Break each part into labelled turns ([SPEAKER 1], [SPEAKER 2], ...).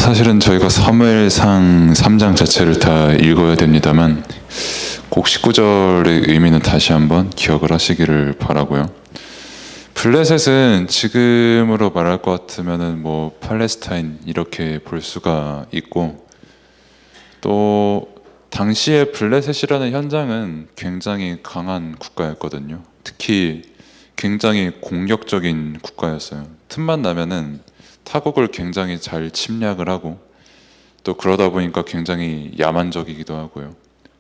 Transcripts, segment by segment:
[SPEAKER 1] 사실은 저희가 사무엘상 3장 자체를 다 읽어야 됩니다만 꼭 19절의 의미는 다시 한번 기억을 하시기를 바라고요. 블레셋은 지금으로 말할 것 같으면은 뭐 팔레스타인 이렇게 볼 수가 있고, 또 당시에 블레셋이라는 현장은 굉장히 강한 국가였거든요. 특히 굉장히 공격적인 국가였어요. 틈만 나면은 타국을 굉장히 잘 침략을 하고, 또 그러다 보니까 굉장히 야만적이기도 하고요.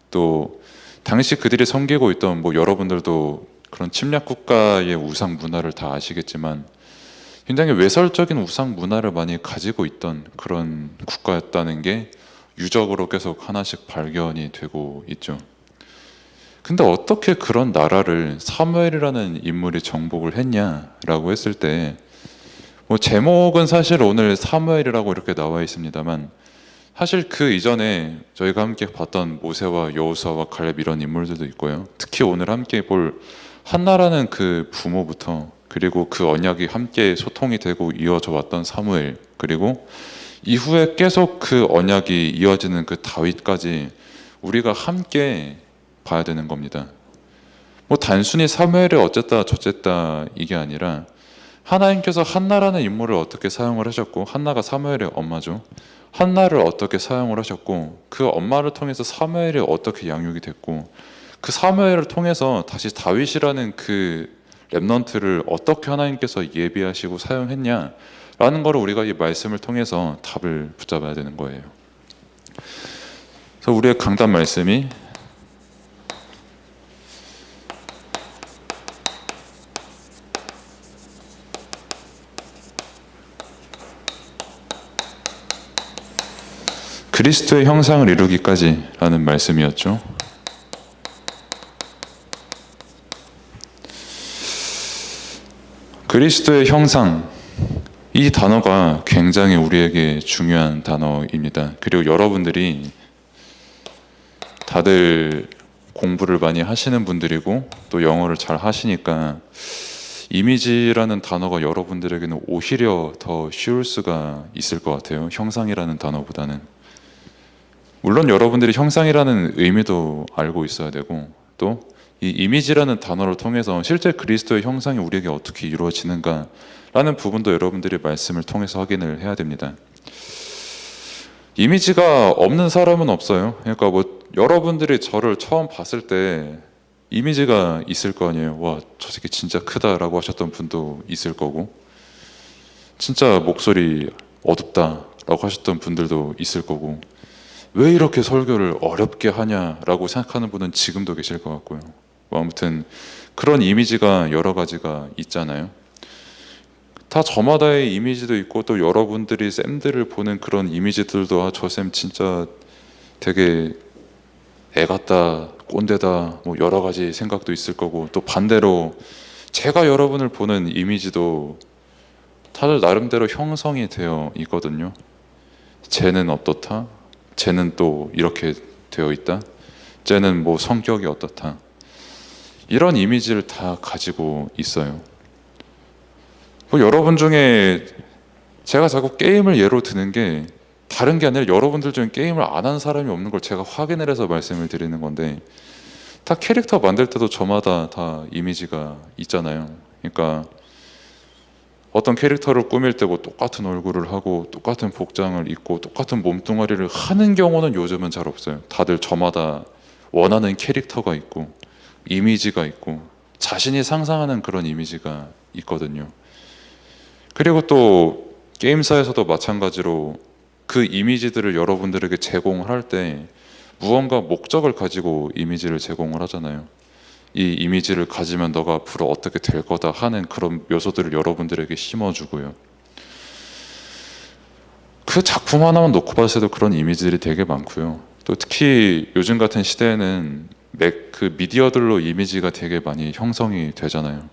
[SPEAKER 1] 또 당시 그들이 섬기고 있던, 뭐 여러분들도 그런 침략 국가의 우상 문화를 다 아시겠지만 굉장히 외설적인 우상 문화를 많이 가지고 있던 그런 국가였다는 게 유적으로 계속 하나씩 발견이 되고 있죠. 근데 어떻게 그런 나라를 사무엘이라는 인물이 정복을 했냐라고 했을 때, 뭐 제목은 사실 오늘 사무엘이라고 이렇게 나와 있습니다만, 사실 그 이전에 저희가 함께 봤던 모세와 여호수아와 갈렙 이런 인물들도 있고요. 특히 오늘 함께 볼 한나라는 그 부모부터, 그리고 그 언약이 함께 소통이 되고 이어져 왔던 사무엘, 그리고 이후에 계속 그 언약이 이어지는 그 다윗까지 우리가 함께 봐야 되는 겁니다. 뭐 단순히 사무엘이 어쨌다 저쨌다 이게 아니라, 하나님께서 한나라는 인물을 어떻게 사용을 하셨고, 한나가 사무엘의 엄마죠. 한나를 어떻게 사용을 하셨고, 그 엄마를 통해서 사무엘이 어떻게 양육이 됐고, 그 사무엘을 통해서 다시 다윗이라는 그 렘넌트를 어떻게 하나님께서 예비하시고 사용했냐라는 것을 우리가 이 말씀을 통해서 답을 붙잡아야 되는 거예요. 그래서 우리의 강단 말씀이 그리스도의 형상을 이루기까지라는 말씀이었죠. 그리스도의 형상, 이 단어가 굉장히 우리에게 중요한 단어입니다. 그리고 여러분들이 다들 공부를 많이 하시는 분들이고 또 영어를 잘 하시니까 이미지라는 단어가 여러분들에게는 오히려 더 쉬울 수가 있을 것 같아요. 형상이라는 단어보다는. 물론 여러분들이 형상이라는 의미도 알고 있어야 되고, 또 이 이미지라는 단어를 통해서 실제 그리스도의 형상이 우리에게 어떻게 이루어지는가라는 부분도 여러분들이 말씀을 통해서 확인을 해야 됩니다. 이미지가 없는 사람은 없어요. 그러니까 뭐 여러분들이 저를 처음 봤을 때 이미지가 있을 거 아니에요. 와, 저 새끼 진짜 크다라고 하셨던 분도 있을 거고, 진짜 목소리 어둡다라고 하셨던 분들도 있을 거고, 왜 이렇게 설교를 어렵게 하냐라고 생각하는 분은 지금도 계실 것 같고요. 뭐 아무튼 그런 이미지가 여러 가지가 있잖아요. 다 저마다의 이미지도 있고, 또 여러분들이 쌤들을 보는 그런 이미지들도 저 쌤 진짜 되게 애 같다, 꼰대다, 뭐 여러 가지 생각도 있을 거고, 또 반대로 제가 여러분을 보는 이미지도 다들 나름대로 형성이 되어 있거든요. 쟤는 어떻다? 쟤는 또 이렇게 되어 있다? 쟤는 뭐 성격이 어떻다? 이런 이미지를 다 가지고 있어요. 뭐 여러분 중에 제가 자꾸 게임을 예로 드는 게 다른 게 아니라, 여러분들 중에 게임을 안 하는 사람이 없는 걸 제가 확인을 해서 말씀을 드리는 건데, 다 캐릭터 만들 때도 저마다 다 이미지가 있잖아요. 그러니까 어떤 캐릭터를 꾸밀 때 뭐 똑같은 얼굴을 하고 똑같은 복장을 입고 똑같은 몸뚱아리를 하는 경우는 요즘은 잘 없어요. 다들 저마다 원하는 캐릭터가 있고 이미지가 있고 자신이 상상하는 그런 이미지가 있거든요. 그리고 또 게임사에서도 마찬가지로 그 이미지들을 여러분들에게 제공을 할 때 무언가 목적을 가지고 이미지를 제공을 하잖아요. 이 이미지를 가지면 너가 앞으로 어떻게 될 거다 하는 그런 요소들을 여러분들에게 심어주고요. 그 작품 하나만 놓고 봤을 때도 그런 이미지들이 되게 많고요. 또 특히 요즘 같은 시대에는 그 미디어들로 이미지가 되게 많이 형성이 되잖아요.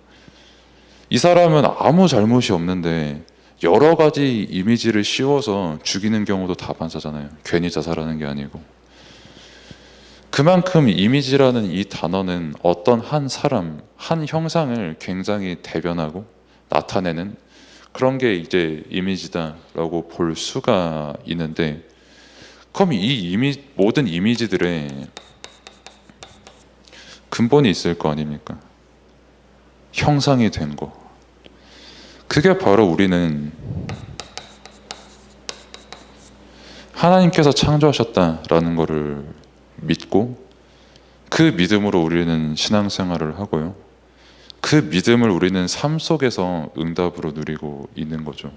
[SPEAKER 1] 이 사람은 아무 잘못이 없는데 여러 가지 이미지를 씌워서 죽이는 경우도 다반사잖아요. 괜히 자살하는 게 아니고. 그만큼 이미지라는 이 단어는 어떤 한 사람, 한 형상을 굉장히 대변하고 나타내는 그런 게 이제 이미지다라고 볼 수가 있는데, 그럼 모든 이미지들의 근본이 있을 거 아닙니까? 형상이 된 거. 그게 바로 우리는 하나님께서 창조하셨다라는 것을 믿고, 그 믿음으로 우리는 신앙생활을 하고요. 그 믿음을 우리는 삶 속에서 응답으로 누리고 있는 거죠.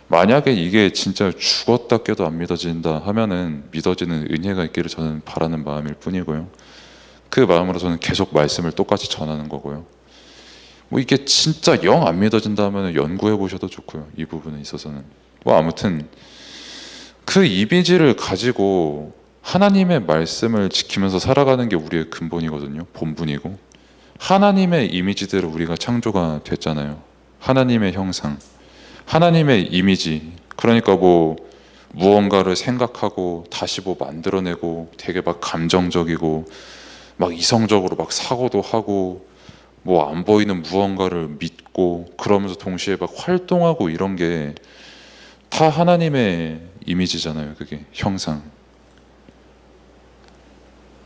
[SPEAKER 1] 만약에 이게 진짜 죽었다 깨도 안 믿어진다 하면은 믿어지는 은혜가 있기를 저는 바라는 마음일 뿐이고요. 그 마음으로 저는 계속 말씀을 똑같이 전하는 거고요. 뭐 이게 진짜 영 안 믿어진다 하면 연구해 보셔도 좋고요. 이 부분에 있어서는. 뭐 아무튼 그 이미지를 가지고 하나님의 말씀을 지키면서 살아가는 게 우리의 근본이거든요. 본분이고. 하나님의 이미지대로 우리가 창조가 됐잖아요. 하나님의 형상, 하나님의 이미지. 그러니까 뭐 무언가를 생각하고 다시 뭐 만들어내고 되게 막 감정적이고 막 이성적으로 막 사고도 하고 뭐 안 보이는 무언가를 믿고 그러면서 동시에 막 활동하고 이런 게 다 하나님의 이미지잖아요. 그게 형상.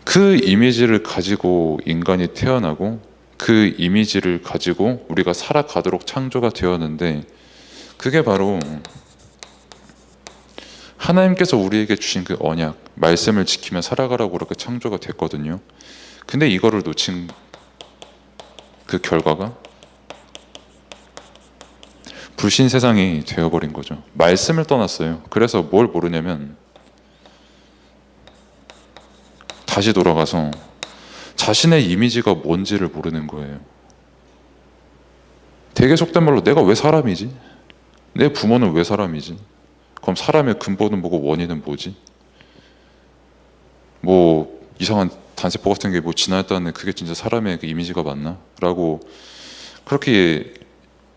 [SPEAKER 1] 그 이미지를 가지고 인간이 태어나고 그 이미지를 가지고 우리가 살아가도록 창조가 되었는데, 그게 바로 하나님께서 우리에게 주신 그 언약, 말씀을 지키며 살아가라고 그렇게 창조가 됐거든요. 근데 이거를 놓친 그 결과가 불신 세상이 되어버린 거죠. 말씀을 떠났어요. 그래서 뭘 모르냐면 다시 돌아가서 자신의 이미지가 뭔지를 모르는 거예요. 되게 속된 말로 내가 왜 사람이지? 내 부모는 왜 사람이지? 그럼 사람의 근본은 뭐고 원인은 뭐지? 뭐 이상한 단세포 같은 게 뭐 진화했다는 그게 진짜 사람의 그 이미지가 맞나? 라고 그렇게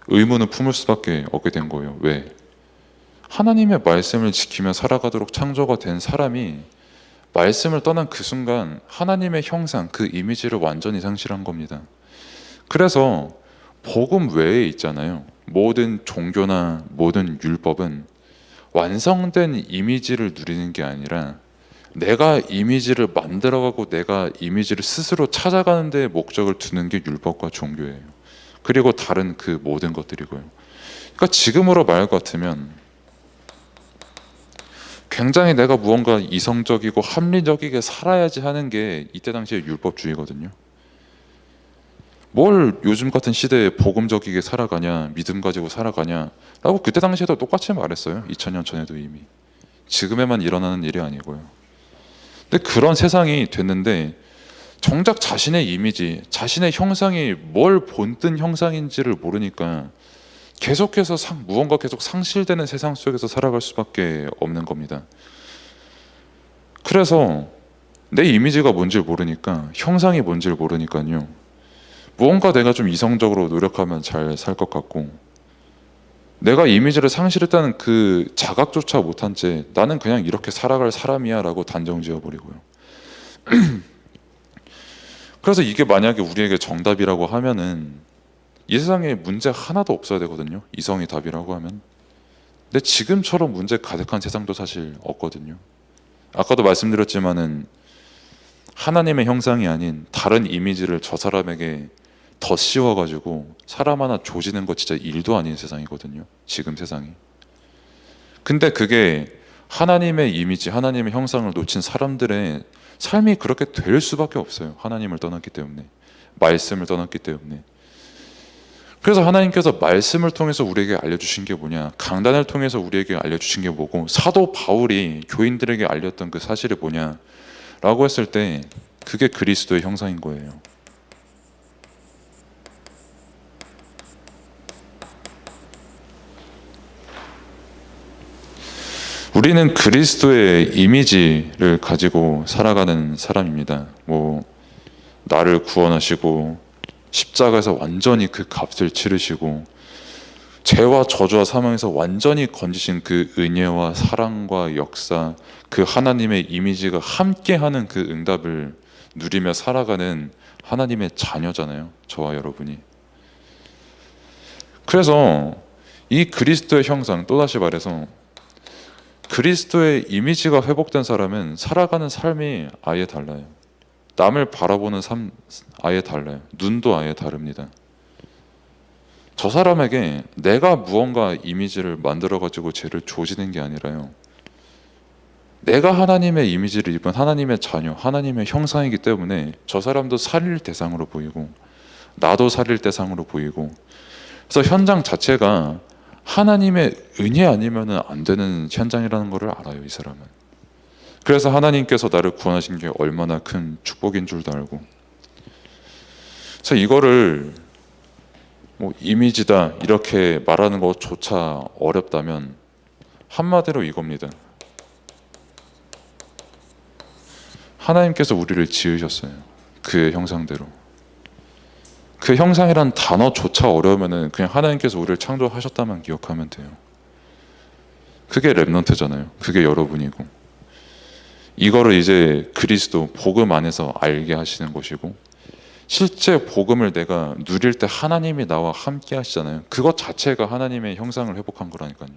[SPEAKER 1] 의문을 품을 수밖에 없게 된 거예요. 왜? 하나님의 말씀을 지키며 살아가도록 창조가 된 사람이 말씀을 떠난 그 순간 하나님의 형상, 그 이미지를 완전히 상실한 겁니다. 그래서 복음 외에 있잖아요. 모든 종교나 모든 율법은 완성된 이미지를 누리는 게 아니라 내가 이미지를 만들어가고 내가 이미지를 스스로 찾아가는 데 목적을 두는 게 율법과 종교예요. 그리고 다른 그 모든 것들이고요. 그러니까 지금으로 말 같으면 굉장히 내가 무언가 이성적이고 합리적이게 살아야지 하는 게 이때 당시의 율법주의거든요. 뭘 요즘 같은 시대에 복음적이게 살아가냐, 믿음 가지고 살아가냐 라고 그때 당시에도 똑같이 말했어요. 2000년 전에도 이미. 지금에만 일어나는 일이 아니고요. 근데 그런 세상이 됐는데 정작 자신의 이미지, 자신의 형상이 뭘 본뜬 형상인지를 모르니까 계속해서 무언가 계속 상실되는 세상 속에서 살아갈 수밖에 없는 겁니다. 그래서 내 이미지가 뭔지를 모르니까, 형상이 뭔지를 모르니까요, 무언가 내가 좀 이성적으로 노력하면 잘 살 것 같고, 내가 이미지를 상실했다는 그 자각조차 못한 채 나는 그냥 이렇게 살아갈 사람이야 라고 단정 지어버리고요. 그래서 이게 만약에 우리에게 정답이라고 하면은 이 세상에 문제 하나도 없어야 되거든요. 이성이 답이라고 하면. 근데 지금처럼 문제 가득한 세상도 사실 없거든요. 아까도 말씀드렸지만은 하나님의 형상이 아닌 다른 이미지를 저 사람에게 더 씌워가지고 사람 하나 조지는 거 진짜 일도 아닌 세상이거든요. 지금 세상이. 근데 그게 하나님의 이미지, 하나님의 형상을 놓친 사람들의 삶이 그렇게 될 수밖에 없어요. 하나님을 떠났기 때문에, 말씀을 떠났기 때문에. 그래서 하나님께서 말씀을 통해서 우리에게 알려주신 게 뭐냐, 강단을 통해서 우리에게 알려주신 게 뭐고, 사도 바울이 교인들에게 알렸던 그 사실이 뭐냐 라고 했을 때 그게 그리스도의 형상인 거예요. 우리는 그리스도의 이미지를 가지고 살아가는 사람입니다. 뭐 나를 구원하시고 십자가에서 완전히 그 값을 치르시고 죄와 저주와 사망에서 완전히 건지신 그 은혜와 사랑과 역사, 그 하나님의 이미지가 함께하는 그 응답을 누리며 살아가는 하나님의 자녀잖아요. 저와 여러분이. 그래서 이 그리스도의 형상, 또다시 말해서 그리스도의 이미지가 회복된 사람은 살아가는 삶이 아예 달라요. 남을 바라보는 삶 아예 달라요. 눈도 아예 다릅니다. 저 사람에게 내가 무언가 이미지를 만들어가지고 쟤를 조지는 게 아니라요. 내가 하나님의 이미지를 입은 하나님의 자녀, 하나님의 형상이기 때문에 저 사람도 살릴 대상으로 보이고 나도 살릴 대상으로 보이고, 그래서 현장 자체가 하나님의 은혜 아니면 안 되는 현장이라는 것을 알아요, 이 사람은. 그래서 하나님께서 나를 구원하신 게 얼마나 큰 축복인 줄도 알고. 그래서 이거를 뭐 이미지다 이렇게 말하는 것조차 어렵다면 한마디로 이겁니다. 하나님께서 우리를 지으셨어요. 그의 형상대로. 그 형상이란 단어조차 어려우면은 그냥 하나님께서 우리를 창조하셨다만 기억하면 돼요. 그게 랩넌트잖아요. 그게 여러분이고. 이거를 이제 그리스도 복음 안에서 알게 하시는 것이고, 실제 복음을 내가 누릴 때 하나님이 나와 함께 하시잖아요. 그것 자체가 하나님의 형상을 회복한 거라니까요.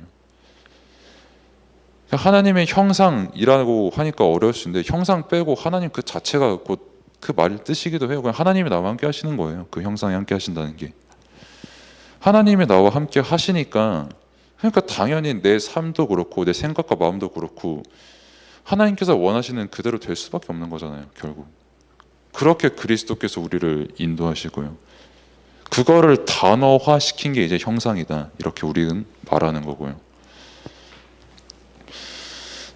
[SPEAKER 1] 하나님의 형상이라고 하니까 어려울 수 있는데, 형상 빼고 하나님 그 자체가 곧 그 말 뜻이기도 해요. 그냥 하나님이 나와 함께 하시는 거예요. 그 형상이 함께 하신다는 게. 하나님이 나와 함께 하시니까, 그러니까 당연히 내 삶도 그렇고 내 생각과 마음도 그렇고 하나님께서 원하시는 그대로 될 수밖에 없는 거잖아요, 결국. 그렇게 그리스도께서 우리를 인도하시고요. 그거를 단어화시킨 게 이제 형상이다, 이렇게 우리는 말하는 거고요.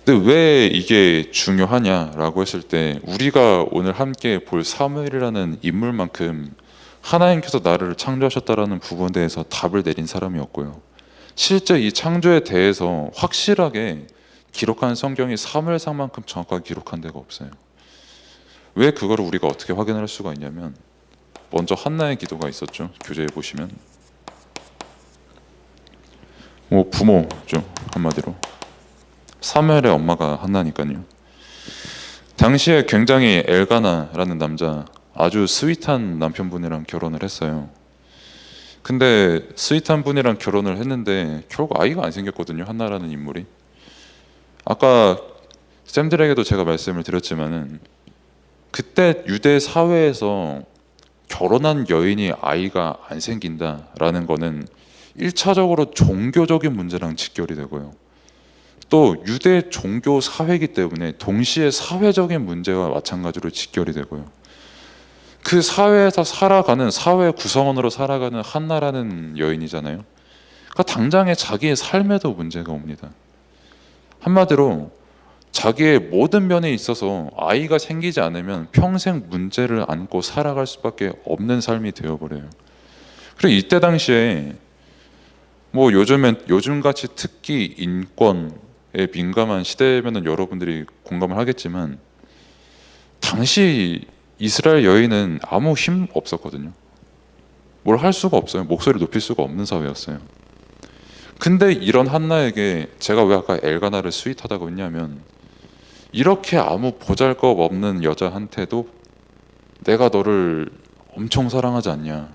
[SPEAKER 1] 근데 왜 이게 중요하냐라고 했을 때, 우리가 오늘 함께 볼 사무엘이라는 인물만큼 하나님께서 나를 창조하셨다라는 부분에 대해서 답을 내린 사람이 없고요. 실제 이 창조에 대해서 확실하게 기록한 성경이 사무엘상만큼 정확하게 기록한 데가 없어요. 왜 그거를 우리가 어떻게 확인할 수가 있냐면, 먼저 한나의 기도가 있었죠. 교재에 보시면 뭐 부모죠, 한마디로. 사무엘의 엄마가 한나니까요. 당시에 굉장히 엘가나라는 남자, 아주 스윗한 남편분이랑 결혼을 했어요. 근데 스윗한 분이랑 결혼을 했는데 결국 아이가 안 생겼거든요, 한나라는 인물이. 아까 쌤들에게도 제가 말씀을 드렸지만은, 그때 유대 사회에서 결혼한 여인이 아이가 안 생긴다라는 거는 1차적으로 종교적인 문제랑 직결이 되고요. 또 유대 종교 사회이기 때문에 동시에 사회적인 문제와 마찬가지로 직결이 되고요. 그 사회에서 살아가는, 사회 구성원으로 살아가는 한나라는 여인이잖아요. 그러니까 당장에 자기의 삶에도 문제가 옵니다. 한마디로 자기의 모든 면에 있어서 아이가 생기지 않으면 평생 문제를 안고 살아갈 수밖에 없는 삶이 되어버려요. 그리고 이때 당시에 뭐 요즘같이 특히 인권에 민감한 시대면은 여러분들이 공감을 하겠지만, 당시 이스라엘 여인은 아무 힘 없었거든요. 뭘 할 수가 없어요. 목소리를 높일 수가 없는 사회였어요. 근데 이런 한나에게, 제가 왜 아까 엘가나를 스윗하다고 했냐면, 이렇게 아무 보잘것 없는 여자한테도 내가 너를 엄청 사랑하지 않냐,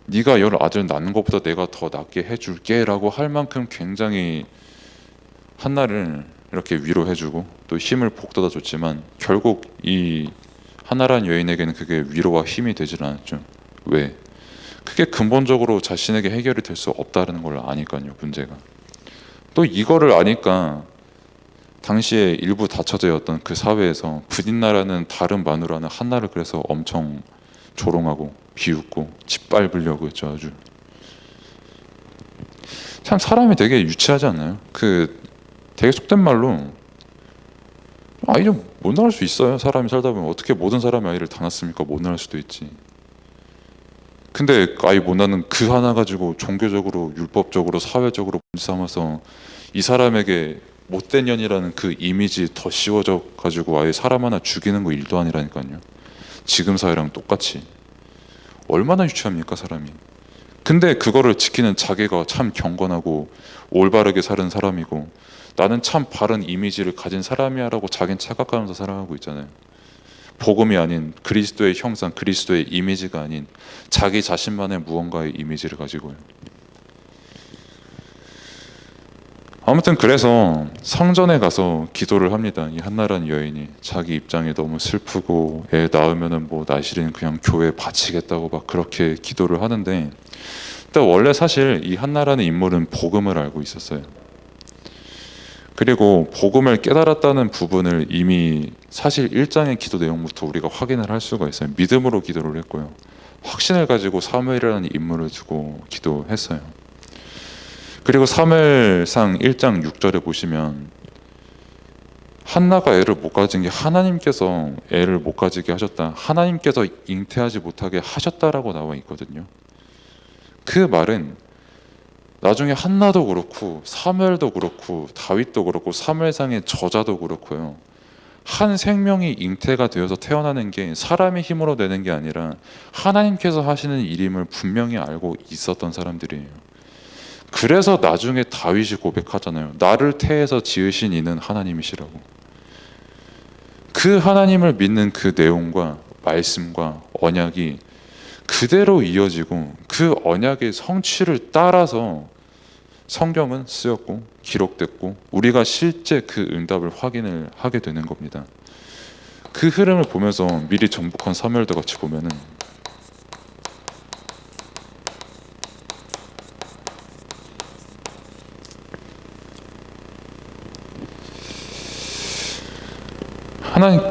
[SPEAKER 1] 네가 열 아들 낳는 것보다 내가 더 낫게 해줄게 라고 할 만큼 굉장히 한나를 이렇게 위로해주고 또 힘을 북돋아 줬지만, 결국 이 한나라는 여인에게는 그게 위로와 힘이 되질 않았죠. 왜? 그게 근본적으로 자신에게 해결이 될 수 없다는 걸 아니까요, 문제가. 또 이거를 아니까 당시에 일부 다처제였던 그 사회에서 브딘나라는 다른 마누라는 한나를 그래서 엄청 조롱하고 비웃고 짓밟으려고 했죠. 아주 참 사람이 되게 유치하지 않나요? 그 되게 속된 말로, 아이 좀 못 낳을 수 있어요. 사람이 살다 보면. 어떻게 모든 사람이 아이를 다 낳습니까? 못 낳을 수도 있지. 근데 아이 못 낳는 그 하나 가지고 종교적으로, 율법적으로, 사회적으로 문제 삼아서 이 사람에게 못된 년이라는 그 이미지 더 씌워져 가지고 아예 사람 하나 죽이는 거 일도 아니라니까요. 지금 사회랑 똑같이. 얼마나 유치합니까, 사람이. 근데 그거를 지키는 자기가 참 경건하고 올바르게 사는 사람이고, 나는 참 바른 이미지를 가진 사람이야 라고 자기는 착각하면서 살아가고 있잖아요. 복음이 아닌 그리스도의 형상, 그리스도의 이미지가 아닌 자기 자신만의 무언가의 이미지를 가지고요. 아무튼 그래서 성전에 가서 기도를 합니다. 이 한나라는 여인이 자기 입장이 너무 슬프고 애 낳으면은 뭐 나실은 그냥 교회에 바치겠다고 막 그렇게 기도를 하는데, 근데 원래 사실 이 한나라는 인물은 복음을 알고 있었어요. 그리고 복음을 깨달았다는 부분을 이미 사실 1장의 기도 내용부터 우리가 확인을 할 수가 있어요. 믿음으로 기도를 했고요. 확신을 가지고 사무엘이라는 인물을 두고 기도했어요. 그리고 사무엘상 1장 6절에 보시면 한나가 애를 못 가진 게 하나님께서 애를 못 가지게 하셨다, 하나님께서 잉태하지 못하게 하셨다라고 나와 있거든요. 그 말은 나중에 한나도 그렇고 사무엘도 그렇고 다윗도 그렇고 사무엘상의 저자도 그렇고요, 한 생명이 잉태가 되어서 태어나는 게 사람의 힘으로 되는 게 아니라 하나님께서 하시는 일임을 분명히 알고 있었던 사람들이에요. 그래서 나중에 다윗이 고백하잖아요. 나를 태에서 지으신 이는 하나님이시라고. 그 하나님을 믿는 그 내용과 말씀과 언약이 그대로 이어지고 그 언약의 성취를 따라서 성경은 쓰였고 기록됐고 우리가 실제 그 응답을 확인을 하게 되는 겁니다. 그 흐름을 보면서 미리 정복한 사무엘도 같이 보면은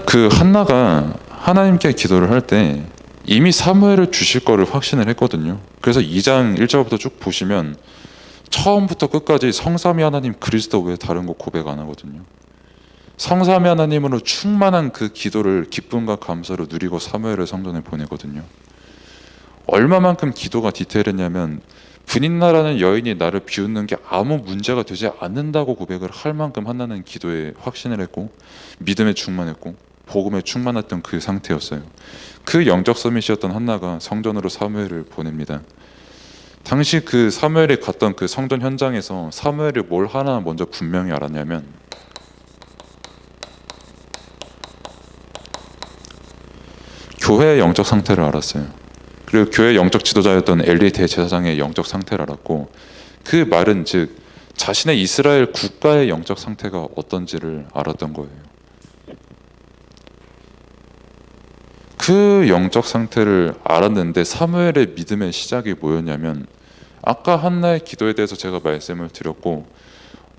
[SPEAKER 1] 그 한나가 하나님께 기도를 할 때 이미 사무엘을 주실 거를 확신을 했거든요. 그래서 2장 1절부터 쭉 보시면 처음부터 끝까지 성삼위 하나님 그리스도 외에 다른 거 고백 안 하거든요. 성삼위 하나님으로 충만한 그 기도를 기쁨과 감사로 누리고 사무엘을 성전에 보내거든요. 얼마만큼 기도가 디테일했냐면 분인나라는 여인이 나를 비웃는 게 아무 문제가 되지 않는다고 고백을 할 만큼 한나는 기도에 확신을 했고 믿음에 충만했고 복음에 충만했던 그 상태였어요. 그 영적 서밋이었던 한나가 성전으로 사무엘을 보냅니다. 당시 그 사무엘이 갔던 그 성전 현장에서 사무엘이 뭘 하나 먼저 분명히 알았냐면 교회의 영적 상태를 알았어요. 그리고 교회 영적 지도자였던 엘리 대제사장의 영적 상태를 알았고, 그 말은 즉 자신의 이스라엘 국가의 영적 상태가 어떤지를 알았던 거예요. 그 영적 상태를 알았는데 사무엘의 믿음의 시작이 뭐였냐면, 아까 한나의 기도에 대해서 제가 말씀을 드렸고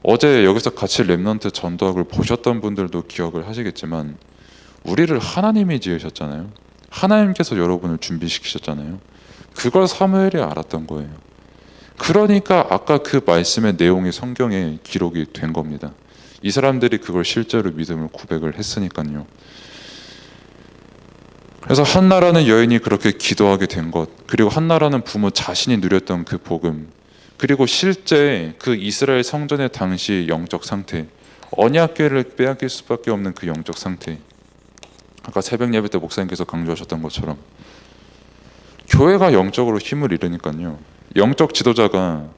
[SPEAKER 1] 어제 여기서 같이 렘넌트 전도학을 보셨던 분들도 기억을 하시겠지만 우리를 하나님이 지으셨잖아요. 하나님께서 여러분을 준비시키셨잖아요. 그걸 사무엘이 알았던 거예요. 그러니까 아까 그 말씀의 내용이 성경에 기록이 된 겁니다. 이 사람들이 그걸 실제로 믿음을 고백을 했으니까요. 그래서 한나라는 여인이 그렇게 기도하게 된 것, 그리고 한나라는 부모 자신이 누렸던 그 복음, 그리고 실제 그 이스라엘 성전의 당시 영적 상태, 언약궤를 빼앗길 수밖에 없는 그 영적 상태, 아까 새벽 예배 때 목사님께서 강조하셨던 것처럼 교회가 영적으로 힘을 잃으니까요, 영적 지도자가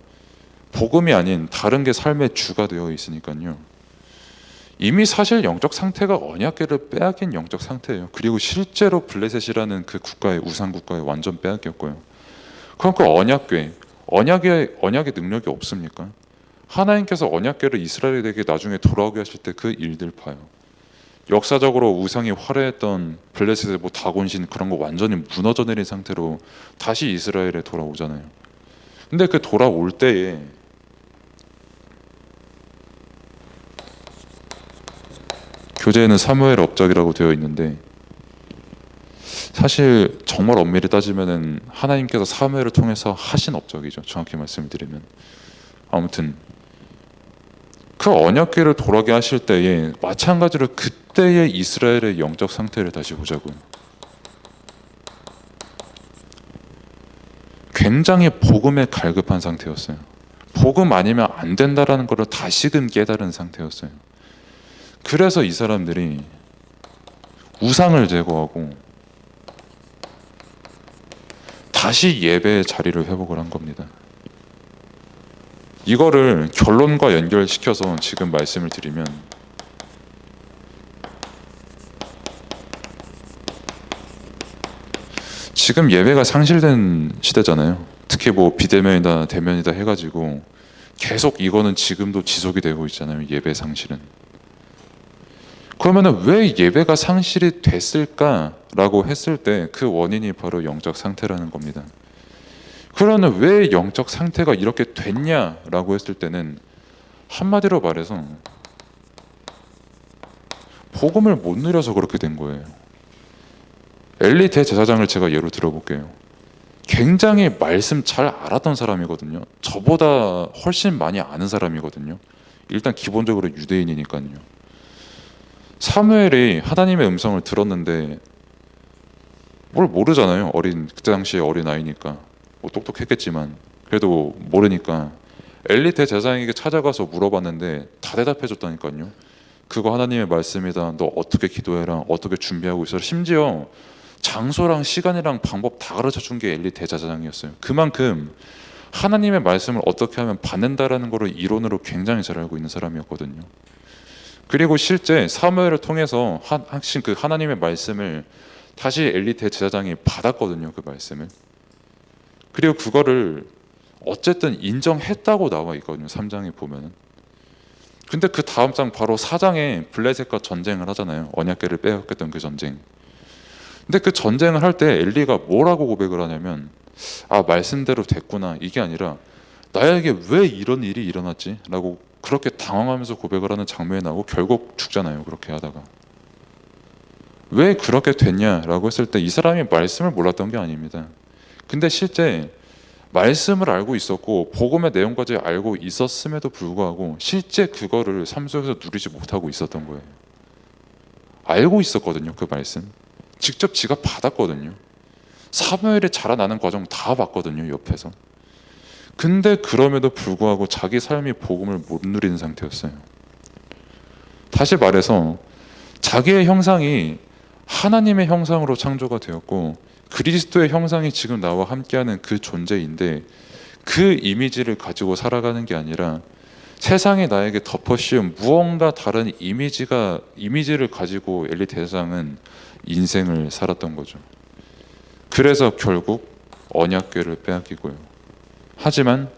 [SPEAKER 1] 복음이 아닌 다른 게 삶의 주가 되어 있으니까요, 이미 사실 영적 상태가 언약궤를 빼앗긴 영적 상태예요. 그리고 실제로 블레셋이라는 그 국가의 우상 국가에 완전 빼앗겼고요. 그러니까 언약의 능력이 없습니까? 하나님께서 언약궤를 이스라엘에게 나중에 돌아오게 하실 때 그 일들 봐요. 역사적으로 우상이 화려했던 블레셋의 뭐 다곤신 그런 거 완전히 무너져 내린 상태로 다시 이스라엘에 돌아오잖아요. 근데 그 돌아올 때에 교재에는 사무엘 업적이라고 되어 있는데 사실 정말 엄밀히 따지면은 하나님께서 사무엘을 통해서 하신 업적이죠. 정확히 말씀을 드리면. 아무튼 그 언약궤를 돌아오게 하실 때에 마찬가지로 그때의 이스라엘의 영적 상태를 다시 보자고요. 굉장히 복음에 갈급한 상태였어요. 복음 아니면 안 된다라는 것을 다시금 깨달은 상태였어요. 그래서 이 사람들이 우상을 제거하고 다시 예배의 자리를 회복을 한 겁니다. 이거를 결론과 연결시켜서 지금 말씀을 드리면, 지금 예배가 상실된 시대잖아요. 특히 뭐 비대면이다 대면이다 해가지고 계속 이거는 지금도 지속이 되고 있잖아요. 예배 상실은. 그러면은 왜 예배가 상실이 됐을까라고 했을 때 그 원인이 바로 영적 상태라는 겁니다. 그러면 왜 영적 상태가 이렇게 됐냐라고 했을 때는 한마디로 말해서 복음을 못 누려서 그렇게 된 거예요. 엘리 대제사장을 제가 예로 들어볼게요. 굉장히 말씀 잘 알았던 사람이거든요. 저보다 훨씬 많이 아는 사람이거든요. 일단 기본적으로 유대인이니까요. 사무엘이 하나님의 음성을 들었는데 뭘 모르잖아요. 그때 당시에 어린 아이니까. 뭐 똑똑했겠지만 그래도 모르니까 엘리 대제사장에게 찾아가서 물어봤는데 다 대답해 줬다니까요. 그거 하나님의 말씀이다. 너 어떻게 기도해라. 어떻게 준비하고 있어라. 심지어 장소랑 시간이랑 방법 다 가르쳐 준 게 엘리 대제사장이었어요. 그만큼 하나님의 말씀을 어떻게 하면 받는다라는 거를 이론으로 굉장히 잘 알고 있는 사람이었거든요. 그리고 실제 사무엘을 통해서 한신 그 하나님의 말씀을 다시 엘리 대제사장이 받았거든요. 그 말씀을. 그리고 그거를 어쨌든 인정했다고 나와 있거든요. 3장에 보면은. 근데 그 다음 장 바로 4장에 블레셋과 전쟁을 하잖아요. 언약궤를 빼앗겼던 그 전쟁. 근데 그 전쟁을 할 때 엘리가 뭐라고 고백을 하냐면 말씀대로 됐구나 이게 아니라 나에게 왜 이런 일이 일어났지? 라고 그렇게 당황하면서 고백을 하는 장면이 나오고 결국 죽잖아요. 그렇게 하다가. 왜 그렇게 됐냐라고 했을 때 이 사람이 말씀을 몰랐던 게 아닙니다. 근데 실제 말씀을 알고 있었고 복음의 내용까지 알고 있었음에도 불구하고 실제 그거를 삶 속에서 누리지 못하고 있었던 거예요. 알고 있었거든요. 그 말씀. 직접 지가 받았거든요. 사무엘이 자라나는 과정 다 봤거든요. 옆에서. 근데 그럼에도 불구하고 자기 삶이 복음을 못 누리는 상태였어요. 다시 말해서 자기의 형상이 하나님의 형상으로 창조가 되었고 그리스도의 형상이 지금 나와 함께하는 그 존재인데 그 이미지를 가지고 살아가는 게 아니라 세상이 나에게 덮어씌운 무언가 다른 이미지를 가지고 엘리 대제사장은 인생을 살았던 거죠. 그래서 결국 언약궤를 빼앗기고요. 하지만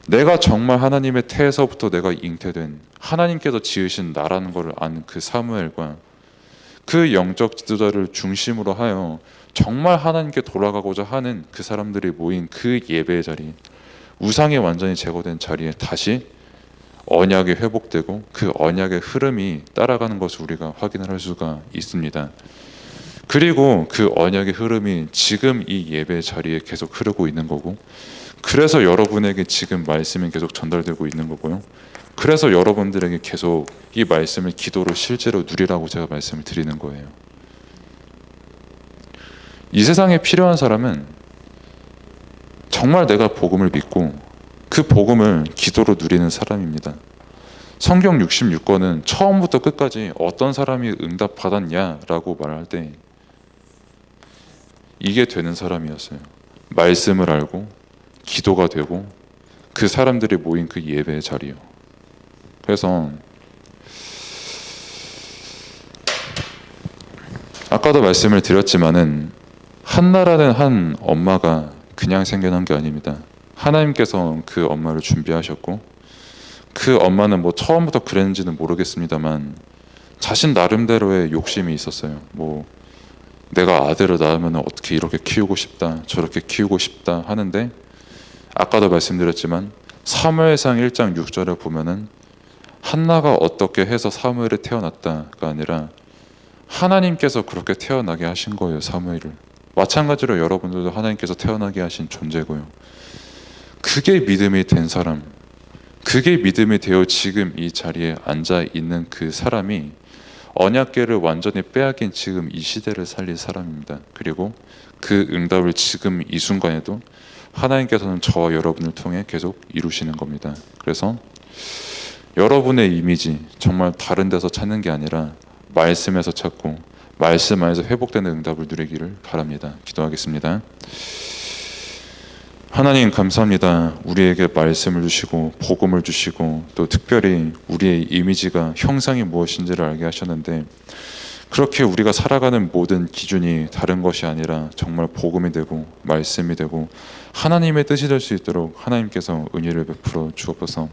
[SPEAKER 1] 내가 정말 하나님의 태에서부터 내가 잉태된 하나님께서 지으신 나라는 것을 아는 그 사무엘과 그 영적 지도자를 중심으로 하여 정말 하나님께 돌아가고자 하는 그 사람들이 모인 그 예배의 자리, 우상이 완전히 제거된 자리에 다시 언약이 회복되고 그 언약의 흐름이 따라가는 것을 우리가 확인을 할 수가 있습니다. 그리고 그 언약의 흐름이 지금 이 예배 자리에 계속 흐르고 있는 거고, 그래서 여러분에게 지금 말씀이 계속 전달되고 있는 거고요. 그래서 여러분들에게 계속 이 말씀을 기도로 실제로 누리라고 제가 말씀을 드리는 거예요. 이 세상에 필요한 사람은 정말 내가 복음을 믿고 그 복음을 기도로 누리는 사람입니다. 성경 66권은 처음부터 끝까지 어떤 사람이 응답 받았냐라고 말할 때 이게 되는 사람이었어요. 말씀을 알고 기도가 되고 그 사람들이 모인 그 예배의 자리요. 그래서 아까도 말씀을 드렸지만은 한나라는 한 엄마가 그냥 생겨난 게 아닙니다. 하나님께서 그 엄마를 준비하셨고 그 엄마는 뭐 처음부터 그랬는지는 모르겠습니다만 자신 나름대로의 욕심이 있었어요. 뭐 내가 아들을 낳으면 어떻게 이렇게 키우고 싶다 저렇게 키우고 싶다 하는데 아까도 말씀드렸지만 사무엘상 1장 6절에 보면은 한나가 어떻게 해서 사무엘이 태어났다가 아니라 하나님께서 그렇게 태어나게 하신 거예요. 사무엘을. 마찬가지로 여러분들도 하나님께서 태어나게 하신 존재고요. 그게 믿음이 된 사람, 그게 믿음이 되어 지금 이 자리에 앉아 있는 그 사람이 언약궤를 완전히 빼앗긴 지금 이 시대를 살릴 사람입니다. 그리고 그 응답을 지금 이 순간에도 하나님께서는 저와 여러분을 통해 계속 이루시는 겁니다. 그래서 여러분의 이미지 정말 다른 데서 찾는 게 아니라 말씀에서 찾고 말씀 안에서 회복되는 응답을 누리기를 바랍니다. 기도하겠습니다. 하나님 감사합니다. 우리에게 말씀을 주시고 복음을 주시고 또 특별히 우리의 이미지가 형상이 무엇인지를 알게 하셨는데 그렇게 우리가 살아가는 모든 기준이 다른 것이 아니라 정말 복음이 되고 말씀이 되고 하나님의 뜻이 될 수 있도록 하나님께서 은혜를 베풀어 주옵소서.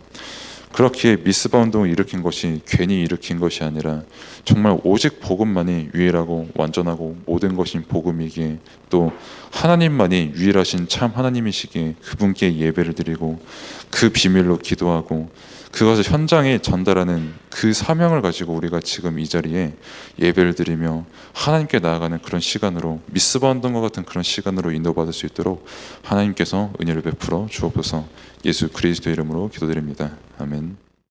[SPEAKER 1] 그렇기에 미스바 운동을 일으킨 것이 괜히 일으킨 것이 아니라 정말 오직 복음만이 유일하고 완전하고 모든 것인 복음이기에, 또 하나님만이 유일하신 참 하나님이시기에 그분께 예배를 드리고 그 비밀로 기도하고 그것을 현장에 전달하는 그 사명을 가지고 우리가 지금 이 자리에 예배를 드리며 하나님께 나아가는 그런 시간으로, 미스바 운동과 같은 그런 시간으로 인도받을 수 있도록 하나님께서 은혜를 베풀어 주옵소서. 예수 그리스도 이름으로 기도드립니다. 아멘.